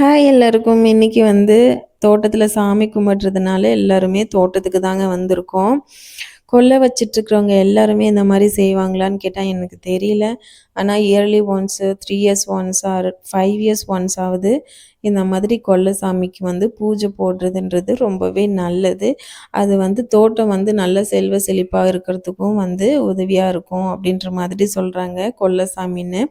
Hi எல்லாருக்கும். இன்னைக்கு தோட்டத்தில சாமி கும்பிடுறதுனால எல்லாருமே தோட்டத்துக்கு தாங்க வந்திருக்கோம். கொல்லை வச்சுட்ருக்கிறவங்க எல்லாருமே இந்த மாரி செய்வாங்களான்னு கேட்டா எனக்கு தெரியல. ஆனா yearly once 3 years once or 5 years once ஆவது இந்த மாதிரி கொல்லை சாமிக்கு பூஜை போடுறதுன்றது ரொம்பவே நல்லது. அது தோட்டம் நல்ல செல்வ செழிப்பா இருக்கிறதுக்கும் உதவியா இருக்கும் அப்படின்ற மாதிரி சொல்றாங்க கொல்லை சாமின்னு.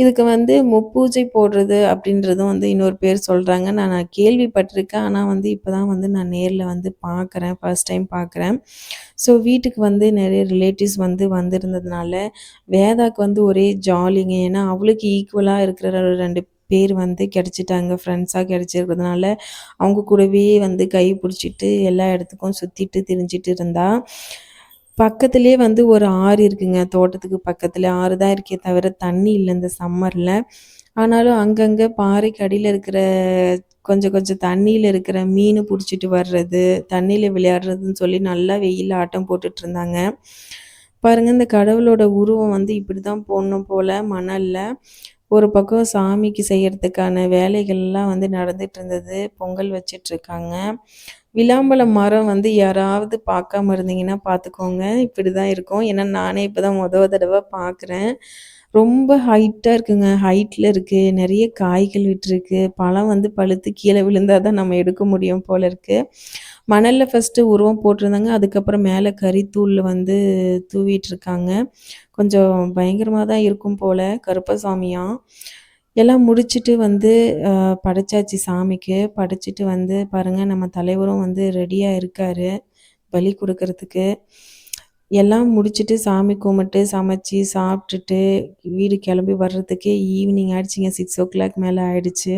இதுக்கு முப்பூஜை போடுறது அப்படின்றதும் இன்னொரு பேர் சொல்றாங்க. நான் கேள்விப்பட்டிருக்கேன். ஆனா இப்ப தான் நான் நேர்ல பார்க்குறேன். ஃபர்ஸ்ட் டைம் பார்க்குறேன். ஸோ வீட்டுக்கு நெறைய ரிலேட்டிவ்ஸ் வந்திருந்ததுனால, வேதாக்கு ஒரே ஜாலிங்க. ஏன்னா அவளுக்கு ஈக்குவலா இருக்கிற 2 பேர் கிடைச்சிட்டாங்க. ஃப்ரெண்ட்ஸா கிடைச்சிருக்கிறதுனால, அவங்க கூடவே கை பிடிச்சிட்டு எல்லா இடத்துக்கும் சுத்திட்டு திரிஞ்சுட்டு இருந்தா. பக்கத்திலேயே ஒரு ஆறு இருக்குங்க. தோட்டத்துக்கு பக்கத்தில ஆறு தான் இருக்கே தவிர தண்ணி இல்ல இந்த சம்மர்ல. ஆனாலும் அங்கங்க பாறைக்கு அடியில இருக்கிற கொஞ்சம் கொஞ்சம் தண்ணீல இருக்கிற மீனு புடிச்சிட்டு வர்றது, தண்ணீல விளையாடுறதுன்னு சொல்லி நல்லா வெயில்ல ஆட்டம் போட்டுட்ருந்தாங்க. பாருங்க இந்த கடவுளோட உருவம் இப்படிதான் போடணும் போல மணல்ல. ஒரு பக்கம் சாமிக்கு செய்யறதுக்கான வேலைகள்லாம் நடந்துட்டு இருந்தது. பொங்கல் வச்சுட்ருக்காங்க. விளாம்பழம் மரம் யாராவது பார்க்காம இருந்தீங்கன்னா பார்த்துக்கோங்க. இப்படிதான் இருக்கும். ஏன்னா நானே இப்பதான் தடவ பார்க்குறேன். ரொம்ப ஹைட்டா இருக்குங்க. ஹைட்ல இருக்கு. நெறைய காய்கள் விட்டுருக்கு. பழம் பழுத்து கீழ விழுந்தா தான் நம்ம எடுக்க முடியும் போல இருக்கு. மணல்ல ஃபர்ஸ்ட்டு உருவம் போட்டிருந்தாங்க. அதுக்கப்புறம் மேல கரித்தூள் தூவிட்டுருக்காங்க. கொஞ்சம் பயங்கரமா தான் இருக்கும் போல. கருப்பசாமியாம். எல்லாம் முடிச்சுட்டு படைச்சாச்சு சாமிக்கு. படைச்சுட்டு பாருங்க நம்ம தலைவரும் ரெடியா இருக்காரு. பலி குடுக்கறதுக்கு. எல்லாம் முடிச்சுட்டு சாமி கும்பிட்டு, சமைச்சு, சாப்பிட்டுட்டு வீடு கிளம்பி வர்றதுக்கே ஈவினிங் ஆயிடுச்சுங்க. 6:00 மேல ஆயிடுச்சு.